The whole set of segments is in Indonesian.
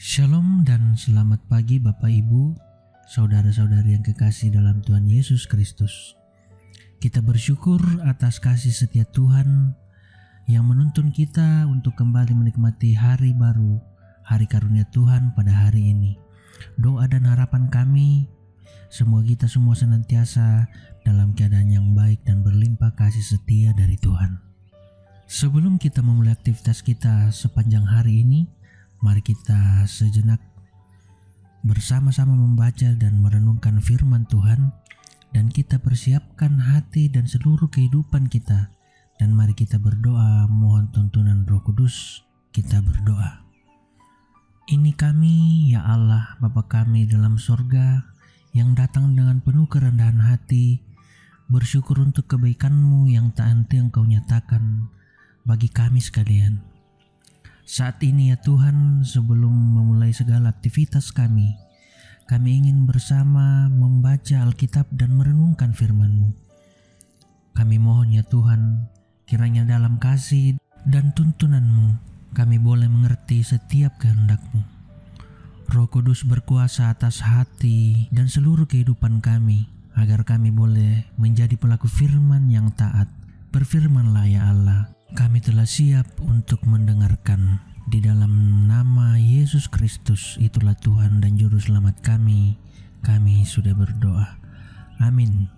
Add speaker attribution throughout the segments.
Speaker 1: Shalom dan selamat pagi Bapak Ibu, saudara-saudari yang kekasih dalam Tuhan Yesus Kristus. Kita bersyukur atas kasih setia Tuhan yang menuntun kita untuk kembali menikmati hari baru, hari karunia Tuhan pada hari ini. Doa dan harapan kami, semoga kita semua senantiasa dalam keadaan yang baik dan berlimpah kasih setia dari Tuhan. Sebelum kita memulai aktivitas kita sepanjang hari ini, mari kita sejenak bersama-sama membaca dan merenungkan firman Tuhan, dan kita persiapkan hati dan seluruh kehidupan kita, dan mari kita berdoa mohon tuntunan Roh Kudus. Kita berdoa. Ini kami, ya Allah, Bapa kami dalam sorga, yang datang dengan penuh kerendahan hati, bersyukur untuk kebaikan-Mu yang tak henti Engkau nyatakan bagi kami sekalian. Saat ini ya Tuhan, sebelum memulai segala aktivitas kami ingin bersama membaca Alkitab dan merenungkan firman-Mu. Kami mohon ya Tuhan, kiranya dalam kasih dan tuntunan-Mu, kami boleh mengerti setiap kehendak-Mu. Roh Kudus berkuasa atas hati dan seluruh kehidupan kami, agar kami boleh menjadi pelaku firman yang taat. Berfirmanlah ya Allah, kami telah siap untuk mendengarkan. Di dalam nama Yesus Kristus, itulah Tuhan dan Juru Selamat kami sudah berdoa. Amin.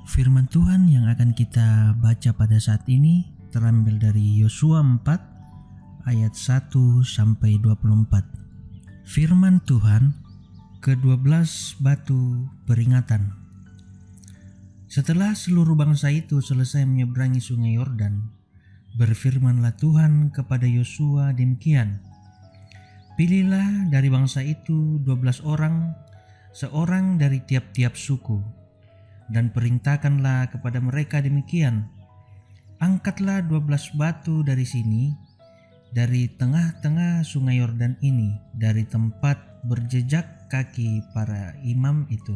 Speaker 1: Firman Tuhan yang akan kita baca pada saat ini terambil dari Yosua 4 ayat 1 sampai 24. Firman Tuhan ke-12 batu peringatan. Setelah seluruh bangsa itu selesai menyeberangi sungai Yordan, berfirmanlah Tuhan kepada Yosua demikian, pilihlah dari bangsa itu 12 orang, seorang dari tiap-tiap suku, dan perintahkanlah kepada mereka demikian, angkatlah 12 batu dari sini, dari tengah-tengah sungai Yordan ini, dari tempat berjejak kaki para imam itu.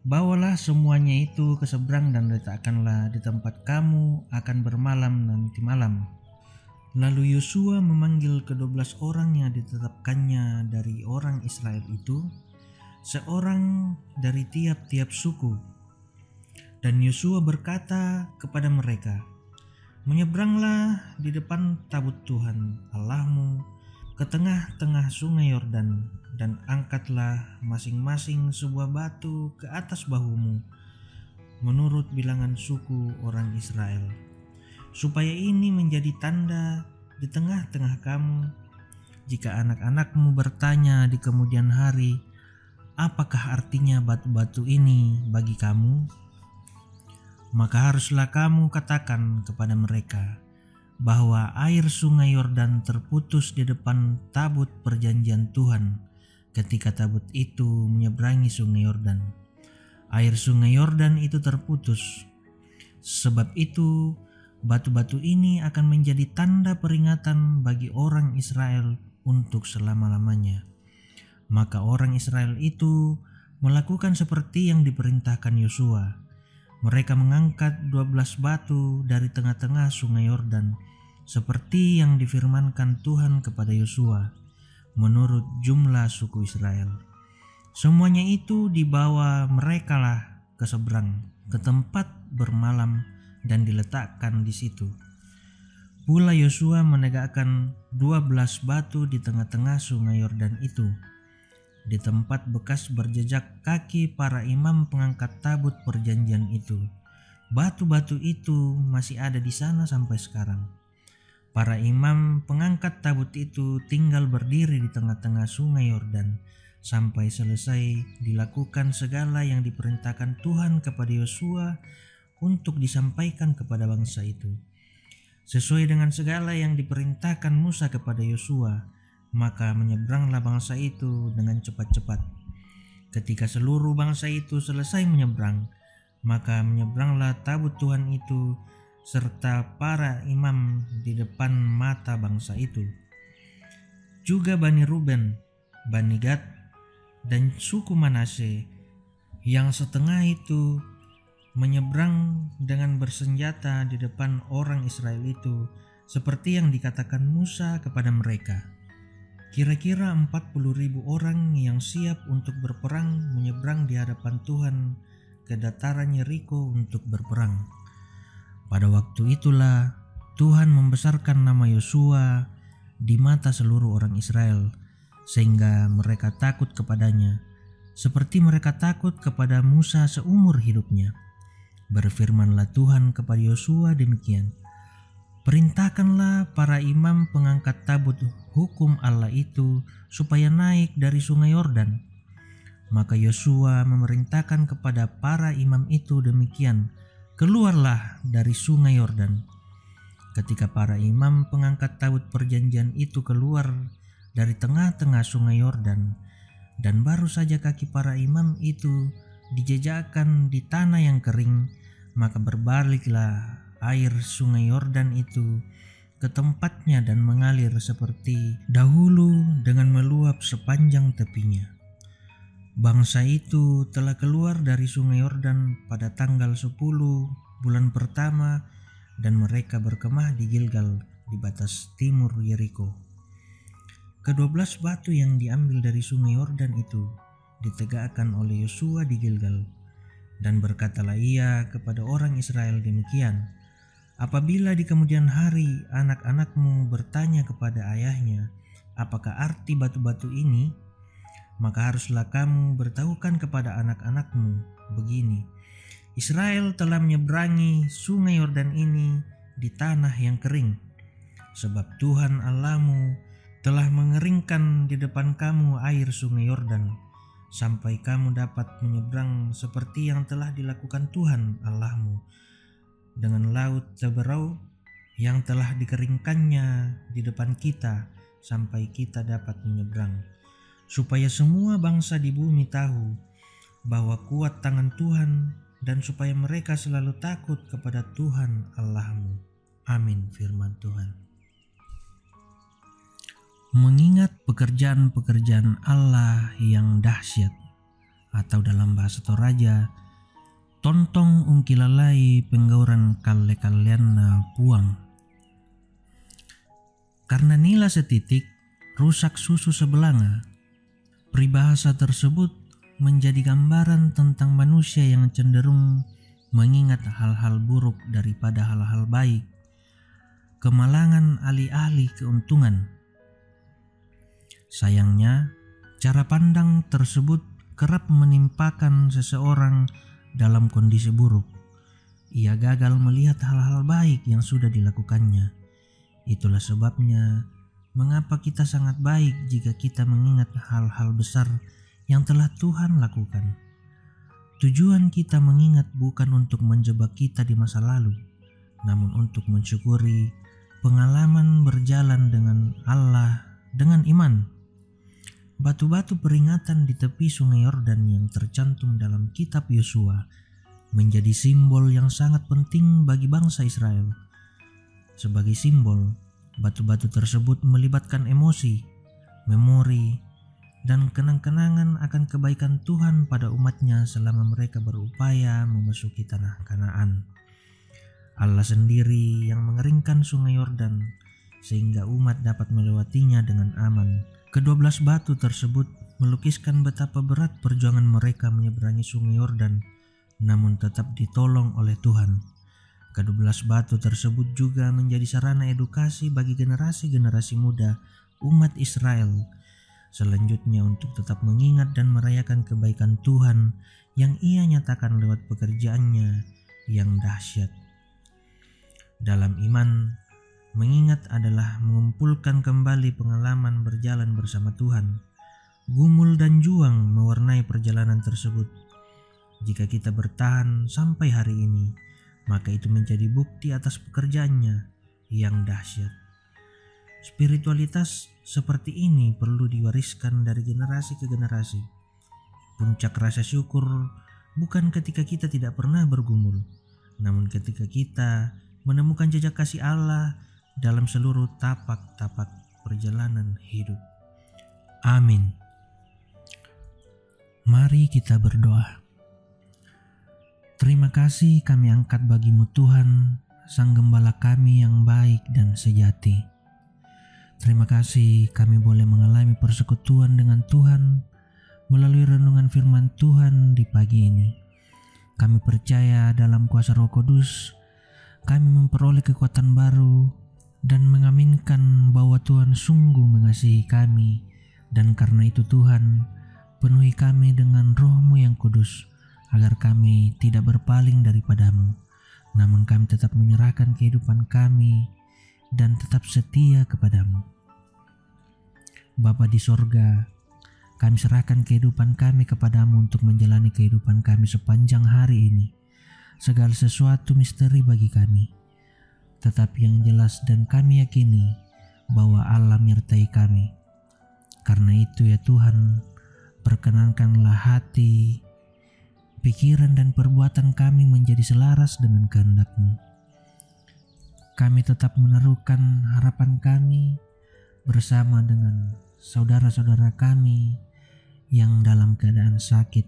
Speaker 1: Bawalah semuanya itu ke seberang dan letakkanlah di tempat kamu akan bermalam nanti malam. Lalu Yosua memanggil ke-12 orang yang ditetapkannya dari orang Israel itu, seorang dari tiap-tiap suku. Dan Yosua berkata kepada mereka, menyeberanglah di depan tabut Tuhan Allahmu ke tengah-tengah sungai Yordan, dan angkatlah masing-masing sebuah batu ke atas bahumu menurut bilangan suku orang Israel, supaya ini menjadi tanda di tengah-tengah kamu. Jika anak-anakmu bertanya di kemudian hari, apakah artinya batu-batu ini bagi kamu? Maka haruslah kamu katakan kepada mereka bahwa air sungai Yordan terputus di depan tabut perjanjian Tuhan ketika tabut itu menyeberangi sungai Yordan. Air sungai Yordan itu terputus. Sebab itu batu-batu ini akan menjadi tanda peringatan bagi orang Israel untuk selama-lamanya. Maka orang Israel itu melakukan seperti yang diperintahkan Yosua. Mereka mengangkat 12 batu dari tengah-tengah sungai Yordan, seperti yang difirmankan Tuhan kepada Yosua, menurut jumlah suku Israel. Semuanya itu dibawa merekalah ke seberang, ke tempat bermalam, dan diletakkan di situ. Pula Yosua menegakkan 12 batu di tengah-tengah sungai Yordan itu, di tempat bekas berjejak kaki para imam pengangkat tabut perjanjian itu. Batu-batu itu masih ada di sana sampai sekarang. Para imam pengangkat tabut itu tinggal berdiri di tengah-tengah sungai Yordan sampai selesai dilakukan segala yang diperintahkan Tuhan kepada Yosua untuk disampaikan kepada bangsa itu. Sesuai dengan segala yang diperintahkan Musa kepada Yosua, maka menyeberanglah bangsa itu dengan cepat-cepat. Ketika seluruh bangsa itu selesai menyeberang, maka menyeberanglah tabut Tuhan itu serta para imam di depan mata bangsa itu. Juga Bani Ruben, Bani Gad, dan suku Manase yang setengah itu menyeberang dengan bersenjata di depan orang Israel itu, seperti yang dikatakan Musa kepada mereka. Kira-kira 40.000 orang yang siap untuk berperang menyeberang di hadapan Tuhan ke dataran Yeriko untuk berperang. Pada waktu itulah Tuhan membesarkan nama Yosua di mata seluruh orang Israel, sehingga mereka takut kepadanya, seperti mereka takut kepada Musa seumur hidupnya. Berfirmanlah Tuhan kepada Yosua demikian, "Perintahkanlah para imam pengangkat tabut hukum Allah itu supaya naik dari sungai Yordan." Maka Yosua memerintahkan kepada para imam itu demikian, "Keluarlah dari sungai Yordan." Ketika para imam pengangkat tabut perjanjian itu keluar dari tengah-tengah sungai Yordan, dan baru saja kaki para imam itu dijejakkan di tanah yang kering, maka berbaliklah air sungai Yordan itu ke tempatnya dan mengalir seperti dahulu dengan meluap sepanjang tepinya. Bangsa itu telah keluar dari sungai Yordan pada tanggal 10 bulan pertama, dan mereka berkemah di Gilgal di batas timur Yeriko. Ke-12 batu yang diambil dari sungai Yordan itu ditegakkan oleh Yosua di Gilgal, dan berkatalah ia kepada orang Israel demikian, "Apabila di kemudian hari anak-anakmu bertanya kepada ayahnya, apakah arti batu-batu ini? Maka haruslah kamu beritahukan kepada anak-anakmu begini, Israel telah menyeberangi sungai Yordan ini di tanah yang kering, sebab Tuhan Allahmu telah mengeringkan di depan kamu air sungai Yordan, sampai kamu dapat menyeberang seperti yang telah dilakukan Tuhan Allahmu dengan laut Teberau yang telah dikeringkannya di depan kita, sampai kita dapat menyeberang, supaya semua bangsa di bumi tahu bahwa kuat tangan Tuhan, dan supaya mereka selalu takut kepada Tuhan Allahmu." Amin. Firman Tuhan. Mengingat pekerjaan-pekerjaan Allah yang dahsyat, atau dalam bahasa Toraja, tontong ungkilalai penggauran kalle-kalian puang. Karena nila setitik rusak susu sebelanga. Peribahasa tersebut menjadi gambaran tentang manusia yang cenderung mengingat hal-hal buruk daripada hal-hal baik, kemalangan alih-alih keuntungan. Sayangnya, cara pandang tersebut kerap menimpakan seseorang dalam kondisi buruk. Ia gagal melihat hal-hal baik yang sudah dilakukannya. Itulah sebabnya mengapa kita sangat baik jika kita mengingat hal-hal besar yang telah Tuhan lakukan. Tujuan kita mengingat bukan untuk menjebak kita di masa lalu, namun untuk mensyukuri pengalaman berjalan dengan Allah dengan iman. Batu-batu peringatan di tepi sungai Yordan yang tercantum dalam kitab Yosua menjadi simbol yang sangat penting bagi bangsa Israel. Sebagai simbol, batu-batu tersebut melibatkan emosi, memori, dan kenang-kenangan akan kebaikan Tuhan pada umatnya selama mereka berupaya memasuki tanah Kanaan. Allah sendiri yang mengeringkan sungai Yordan sehingga umat dapat melewatinya dengan aman. Ke-12 batu tersebut melukiskan betapa berat perjuangan mereka menyeberangi sungai Yordan, namun tetap ditolong oleh Tuhan. Ke-12 batu tersebut juga menjadi sarana edukasi bagi generasi-generasi muda umat Israel selanjutnya untuk tetap mengingat dan merayakan kebaikan Tuhan yang Ia nyatakan lewat pekerjaannya yang dahsyat. Dalam iman, mengingat adalah mengumpulkan kembali pengalaman berjalan bersama Tuhan. Gumul dan juang mewarnai perjalanan tersebut. Jika kita bertahan sampai hari ini, maka itu menjadi bukti atas pekerjaannya yang dahsyat. Spiritualitas seperti ini perlu diwariskan dari generasi ke generasi. Puncak rasa syukur bukan ketika kita tidak pernah bergumul, namun ketika kita menemukan jejak kasih Allah dalam seluruh tapak-tapak perjalanan hidup. Amin. Mari kita berdoa. Terima kasih kami angkat bagimu Tuhan, Sang Gembala kami yang baik dan sejati. Terima kasih kami boleh mengalami persekutuan dengan Tuhan melalui renungan firman Tuhan di pagi ini. Kami percaya dalam kuasa Roh Kudus, kami memperoleh kekuatan baru dan mengaminkan bahwa Tuhan sungguh mengasihi kami, dan karena itu Tuhan, penuhi kami dengan Roh-Mu yang kudus, agar kami tidak berpaling daripada-Mu, namun kami tetap menyerahkan kehidupan kami dan tetap setia kepadamu. Bapa di sorga, kami serahkan kehidupan kami kepadamu untuk menjalani kehidupan kami sepanjang hari ini. Segala sesuatu misteri bagi kami, tetapi yang jelas dan kami yakini bahwa Allah menyertai kami. Karena itu ya Tuhan, perkenankanlah hati, pikiran dan perbuatan kami menjadi selaras dengan kehendak-Mu. Kami tetap menaruhkan harapan kami bersama dengan saudara-saudara kami yang dalam keadaan sakit,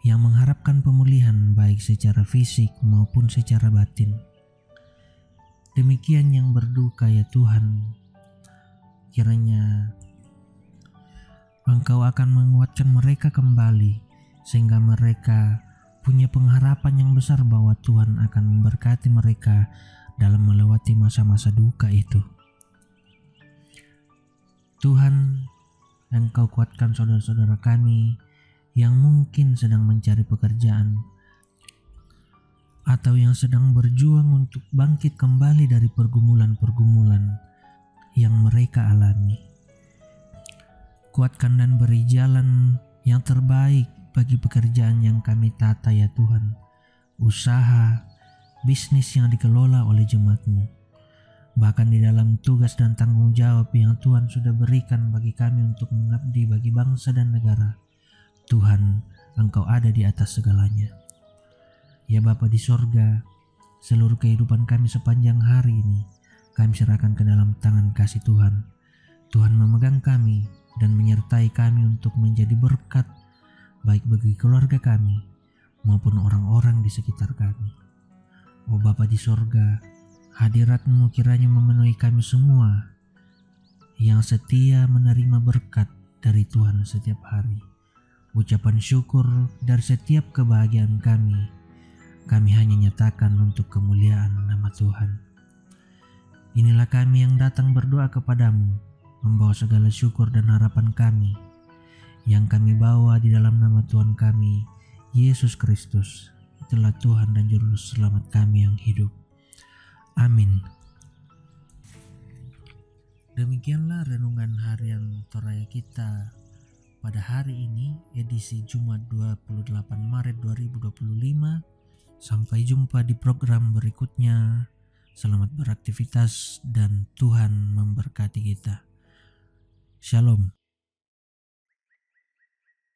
Speaker 1: yang mengharapkan pemulihan baik secara fisik maupun secara batin. Demikian yang berduka ya Tuhan, kiranya Engkau akan menguatkan mereka kembali, sehingga mereka punya pengharapan yang besar bahwa Tuhan akan memberkati mereka dalam melewati masa-masa duka itu. Tuhan, Engkau kuatkan saudara-saudara kami yang mungkin sedang mencari pekerjaan atau yang sedang berjuang untuk bangkit kembali dari pergumulan-pergumulan yang mereka alami. Kuatkan dan beri jalan yang terbaik bagi pekerjaan yang kami tata ya Tuhan, usaha, bisnis yang dikelola oleh jemaat-Mu, bahkan di dalam tugas dan tanggung jawab yang Tuhan sudah berikan bagi kami untuk mengabdi bagi bangsa dan negara. Tuhan, Engkau ada di atas segalanya. Ya Bapa di sorga, seluruh kehidupan kami sepanjang hari ini kami serahkan ke dalam tangan kasih Tuhan. Tuhan memegang kami dan menyertai kami untuk menjadi berkat baik bagi keluarga kami maupun orang-orang di sekitar kami. Oh Bapa di sorga, hadirat-Mu kiranya memenuhi kami semua yang setia menerima berkat dari Tuhan setiap hari. Ucapan syukur dari setiap kebahagiaan kami hanya nyatakan untuk kemuliaan nama Tuhan. Inilah kami yang datang berdoa kepadamu, membawa segala syukur dan harapan kami, yang kami bawa di dalam nama Tuhan kami, Yesus Kristus. Itulah Tuhan dan Juru Selamat kami yang hidup. Amin. Demikianlah renungan harian Toraya kita pada hari ini, edisi Jumat 28 Maret 2025. Sampai jumpa di program berikutnya. Selamat beraktivitas dan Tuhan memberkati kita. Shalom.